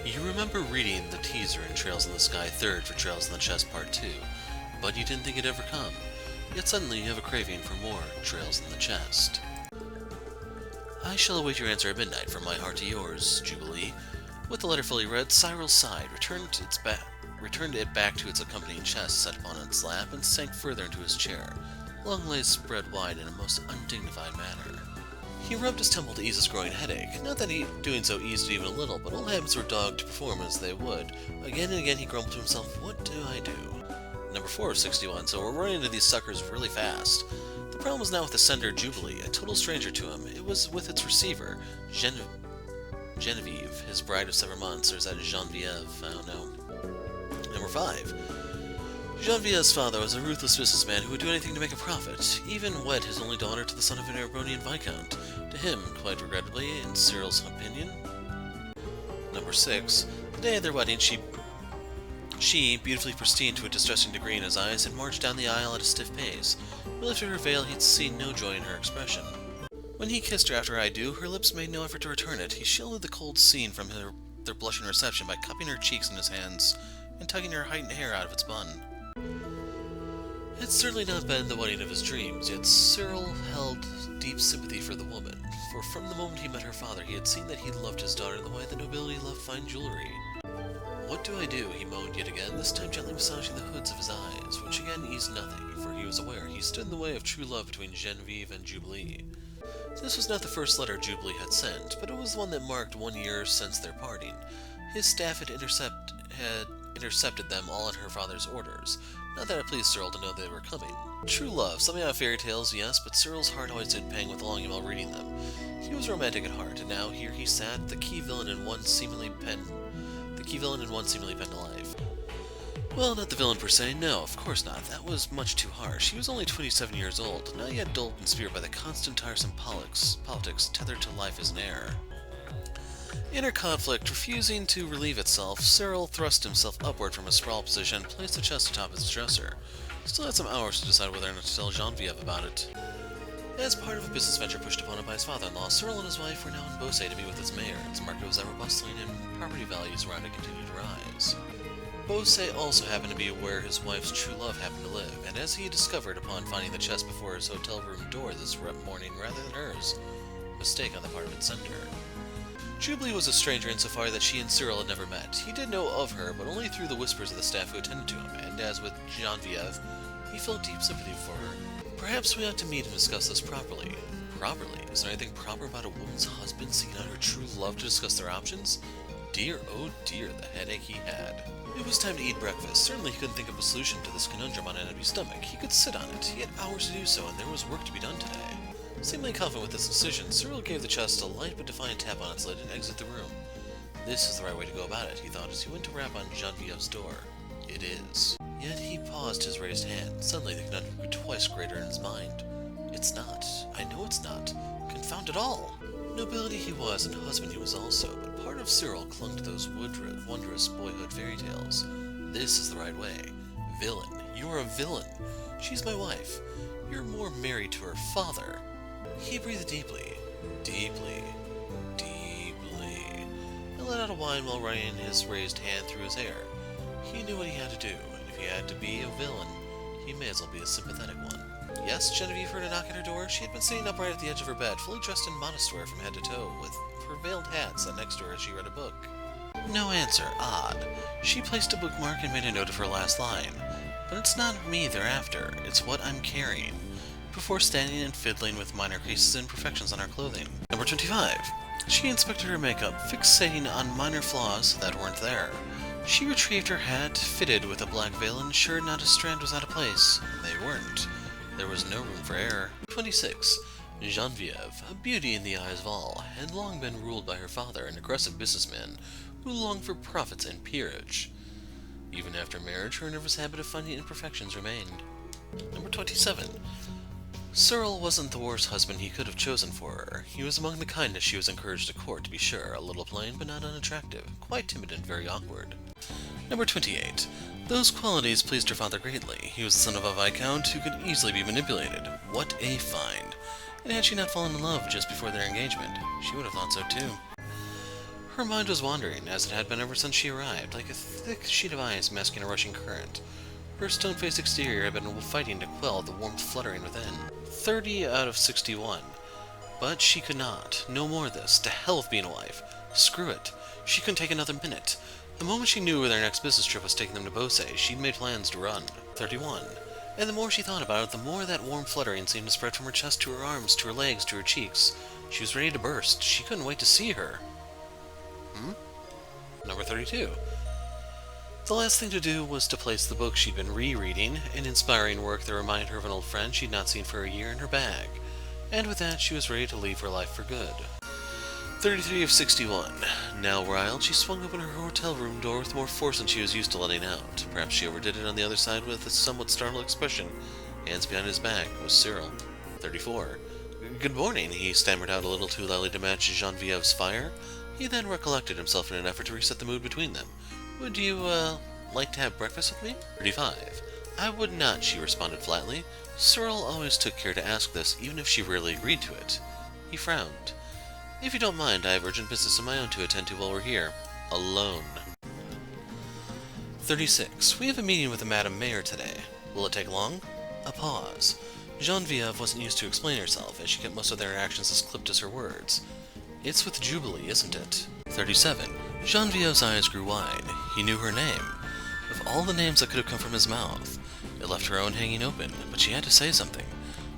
You remember reading the teaser in Trails in the Sky 3rd for Trails in the Chest Part 2, but you didn't think it'd ever come. Yet suddenly you have a craving for more Trails in the Chest. I shall await your answer at midnight from my heart to yours, Jubilee. With the letter fully read, Cyril sighed, returned it back to its accompanying chest set upon its lap, and sank further into his chair, long legs spread wide in a most undignified manner. He rubbed his temple to ease his growing headache. Not that doing so eased it even a little, but old habits were dogged to perform as they would. Again and again he grumbled to himself, what do I do? Number 4 of 61, so we're running into these suckers really fast. The problem was now with the sender, Jubilee, a total stranger to him. It was with its receiver, Genevieve, his bride of 7 months, or is that Genevieve? I don't know. Number 5. Genevieve's father was a ruthless businessman who would do anything to make a profit, even wed his only daughter to the son of an Erebonian viscount. To him, quite regrettably, in Cyril's opinion. Number 6. The day of their wedding, she, beautifully pristine to a distressing degree in his eyes, had marched down the aisle at a stiff pace. When he lifted her veil, he'd seen no joy in her expression. When he kissed her after her I-do, her lips made no effort to return it. He shielded the cold scene from their blushing reception by cupping her cheeks in his hands and tugging her heightened hair out of its bun. It had certainly not been the wedding of his dreams, yet Cyril held deep sympathy for the woman, for from the moment he met her father he had seen that he loved his daughter in the way that nobility loved fine jewelry. What do I do? He moaned yet again, this time gently massaging the hoods of his eyes, which again eased nothing, for he was aware he stood in the way of true love between Genevieve and Jubilee. This was not the first letter Jubilee had sent, but it was the one that marked 1 year since their parting. His staff had intercepted them all at her father's orders. Not that it pleased Cyril to know they were coming. True love, something out of fairy tales, yes, but Cyril's heart always did pang with longing while reading them. He was romantic at heart, and now here he sat, the key villain in one seemingly penned to life. Well, not the villain per se, no, of course not. That was much too harsh. He was only 27 years old, not yet dulled in spirit by the constant tiresome politics tethered to life as an heir. Inner conflict refusing to relieve itself, Cyril thrust himself upward from his sprawled position and placed the chest atop his dresser. He still had some hours to decide whether or not to tell Genevieve about it. As part of a business venture pushed upon him by his father-in-law, Cyril and his wife were now in Beauvais to meet with its mayor. Its market was ever bustling, and property values around it continued to rise. Beauvais also happened to be where his wife's true love happened to live, and as he discovered upon finding the chest before his hotel room door this morning rather than hers, a mistake on the part of its sender. Jubilee was a stranger insofar that she and Cyril had never met. He did know of her, but only through the whispers of the staff who attended to him, and as with Genevieve, he felt deep sympathy for her. Perhaps we ought to meet and discuss this properly. Properly? Is there anything proper about a woman's husband seeking out her true love to discuss their options? Dear, oh dear, the headache he had. It was time to eat breakfast. Certainly he couldn't think of a solution to this conundrum on an empty stomach. He could sit on it. He had hours to do so, and there was work to be done today. Seemingly confident with this decision, Cyril gave the chest a light but defiant tap on its lid and exited the room. This is the right way to go about it, he thought as he went to rap on Genevieve's door. It is. Yet he paused his raised hand. Suddenly the conundrum grew twice greater in his mind. It's not. I know it's not. Confound it all! Nobility he was, and husband he was also, but part of Cyril clung to those wondrous boyhood fairy tales. This is the right way. Villain. You are a villain. She's my wife. You're more married to her father. He breathed deeply, deeply, deeply, and let out a whine while running his raised hand through his hair. He knew what he had to do, and if he had to be a villain, he may as well be a sympathetic one. Yes, Genevieve heard a knock at her door. She had been sitting upright at the edge of her bed, fully dressed in modest wear from head to toe, with her veiled hat set next to her as she read a book. No answer. Odd. She placed a bookmark and made a note of her last line. But it's not me they're after. It's what I'm carrying. Before standing and fiddling with minor creases and imperfections on her clothing. Number 25. She inspected her makeup, fixating on minor flaws that weren't there. She retrieved her hat, fitted with a black veil, and ensured not a strand was out of place. They weren't. There was no room for error. 26. Genevieve, a beauty in the eyes of all, had long been ruled by her father, an aggressive businessman who longed for profits and peerage. Even after marriage, her nervous habit of finding imperfections remained. Number 27. Cyril wasn't the worst husband he could have chosen for her. He was among the kindness she was encouraged to court, to be sure, a little plain but not unattractive, quite timid and very awkward. Number 28. Those qualities pleased her father greatly. He was the son of a viscount who could easily be manipulated. What a find! And had she not fallen in love just before their engagement, she would have thought so too. Her mind was wandering, as it had been ever since she arrived, like a thick sheet of ice masking a rushing current. Her stone-faced exterior had been fighting to quell the warmth fluttering within. 30 out of 61. But she could not. No more of this. To hell with being a wife. Screw it. She couldn't take another minute. The moment she knew where their next business trip was taking them to Bose, she'd made plans to run. 31. And the more she thought about it, the more that warm fluttering seemed to spread from her chest to her arms, to her legs, to her cheeks. She was ready to burst. She couldn't wait to see her. Number 32. The last thing to do was to place the book she'd been rereading, an inspiring work that reminded her of an old friend she'd not seen for a year, in her bag. And with that, she was ready to leave her life for good. 33 of 61. Now riled, she swung open her hotel room door with more force than she was used to letting out. Perhaps she overdid it on the other side with a somewhat startled expression. Hands behind his back was Cyril. 34. Good morning, he stammered out a little too loudly to match Genevieve's fire. He then recollected himself in an effort to reset the mood between them. Would you, like to have breakfast with me? 35. I would not, she responded flatly. Cyril always took care to ask this, even if she rarely agreed to it. He frowned. If you don't mind, I have urgent business of my own to attend to while we're here. Alone. 36. We have a meeting with the Madam Mayor today. Will it take long? A pause. Genevieve wasn't used to explain herself, as she kept most of their actions as clipped as her words. It's with Jubilee, isn't it? 37. Genevieve's eyes grew wide. He knew her name. Of all the names that could have come from his mouth, it left her own hanging open, but she had to say something.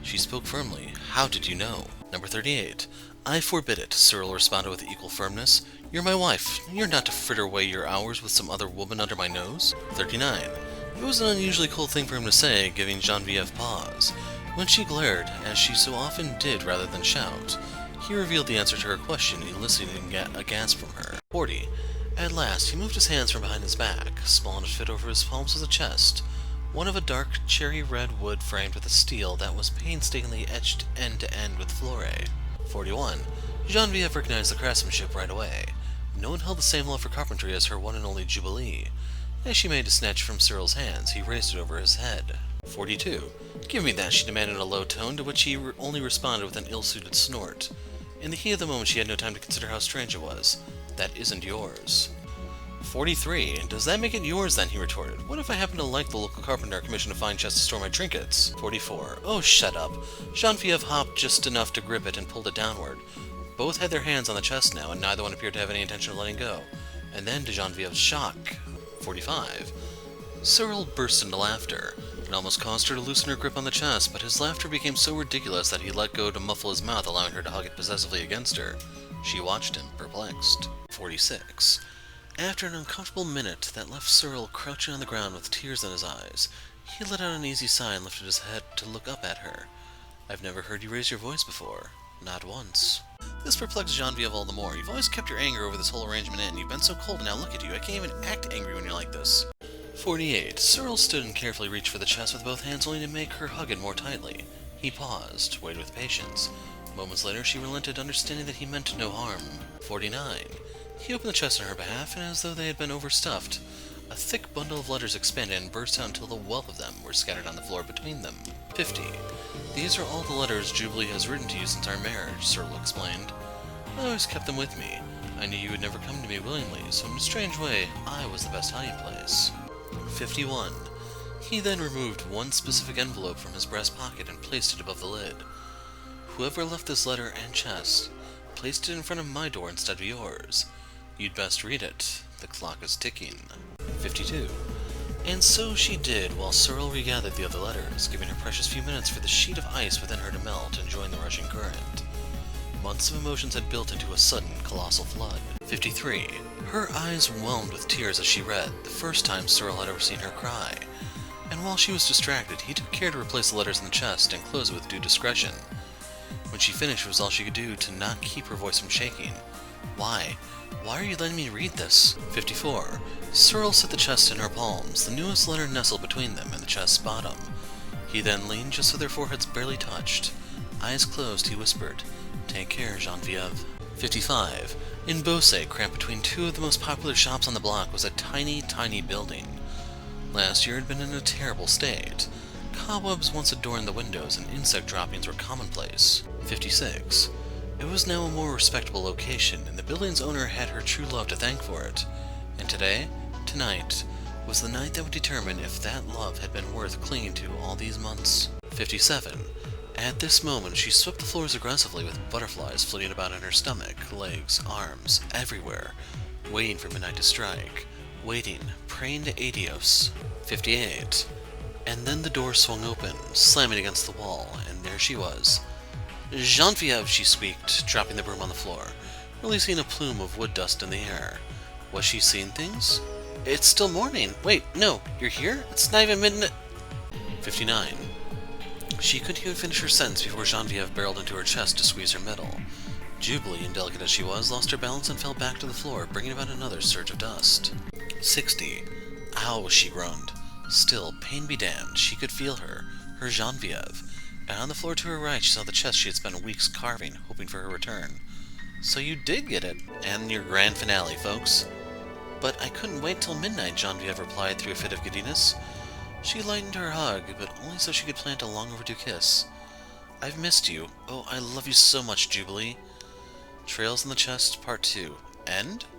She spoke firmly. How did you know? Number 38. I forbid it, Cyril responded with equal firmness. You're my wife. You're not to fritter away your hours with some other woman under my nose. 39. It was an unusually cold thing for him to say, giving Genevieve pause. When she glared, as she so often did rather than shout, he revealed the answer to her question, eliciting a gasp from her. 40. At last, he moved his hands from behind his back. Small enough to fit over his palms was a chest, one of a dark cherry-red wood framed with a steel that was painstakingly etched end to end with flore. 41. Genevieve recognized the craftsmanship right away. No one held the same love for carpentry as her one and only Jubilee. As she made a snatch from Cyril's hands, he raised it over his head. 42. Give me that, she demanded in a low tone, to which he only responded with an ill-suited snort. In the heat of the moment, she had no time to consider how strange it was. That isn't yours. 43. Does that make it yours then, he retorted. What if I happen to like the local carpenter commissioned a fine chest to store my trinkets? 44. Oh, shut up. Genevieve hopped just enough to grip it and pulled it downward. Both had their hands on the chest now, and neither one appeared to have any intention of letting go. And then, to Genevieve's shock, 45. Cyril burst into laughter. It almost caused her to loosen her grip on the chest, but his laughter became so ridiculous that he let go to muffle his mouth, allowing her to hug it possessively against her. She watched him, perplexed. 46. After an uncomfortable minute that left Cyril crouching on the ground with tears in his eyes, he let out an easy sigh and lifted his head to look up at her. I've never heard you raise your voice before. Not once. This perplexed Genevieve all the more. You've always kept your anger over this whole arrangement in. You've been so cold, and now look at you. I can't even act angry when you're like this. 48. Cyril stood and carefully reached for the chest with both hands, only to make her hug it more tightly. He paused, waited with patience. Moments later, she relented, understanding that he meant no harm. 49. He opened the chest on her behalf, and as though they had been overstuffed, a thick bundle of letters expanded and burst out until the wealth of them were scattered on the floor between them. 50. These are all the letters Jubilee has written to you since our marriage, Cyril explained. I always kept them with me. I knew you would never come to me willingly, so in a strange way, I was the best hiding place. 51. He then removed one specific envelope from his breast pocket and placed it above the lid. Whoever left this letter and chest placed it in front of my door instead of yours. You'd best read it. The clock is ticking. 52. And so she did, while Cyril regathered the other letters, giving her precious few minutes for the sheet of ice within her to melt and join the rushing current. Months of emotions had built into a sudden, colossal flood. 53. Her eyes whelmed with tears as she read, the first time Cyril had ever seen her cry. And while she was distracted, he took care to replace the letters in the chest and close it with due discretion. When she finished, it was all she could do to not keep her voice from shaking. Why? Why are you letting me read this? 54. Cyril set the chest in her palms, the newest letter nestled between them and the chest's bottom. He then leaned just so their foreheads barely touched. Eyes closed, he whispered, Take care, Genevieve. 55. In Bose, cramped between two of the most popular shops on the block, was a tiny, tiny building. Last year it had been in a terrible state. Cobwebs once adorned the windows, and insect droppings were commonplace. 56. It was now a more respectable location, and the building's owner had her true love to thank for it. And tonight, was the night that would determine if that love had been worth clinging to all these months. 57. At this moment, she swept the floors aggressively with butterflies flitting about in her stomach, legs, arms, everywhere, waiting for midnight to strike. Waiting, praying to Adios. 58. And then the door swung open, slamming against the wall, and there she was. Genevieve, she squeaked, dropping the broom on the floor, releasing a plume of wood dust in the air. Was she seeing things? It's still morning. Wait, no, you're here? It's not even midnight. 59. She couldn't even finish her sentence before Genevieve barreled into her chest to squeeze her middle. Jubilee, indelicate as she was, lost her balance and fell back to the floor, bringing about another surge of dust. 60. Ow, she groaned. Still, pain be damned, she could feel her Genevieve. And on the floor to her right, she saw the chest she had spent weeks carving, hoping for her return. So you did get it, and your grand finale, folks. But I couldn't wait till midnight, Genevieve replied through a fit of giddiness. She lightened her hug, but only so she could plant a long-overdue kiss. I've missed you. Oh, I love you so much, Jubilee. Trails in the Chest, Part 2. End?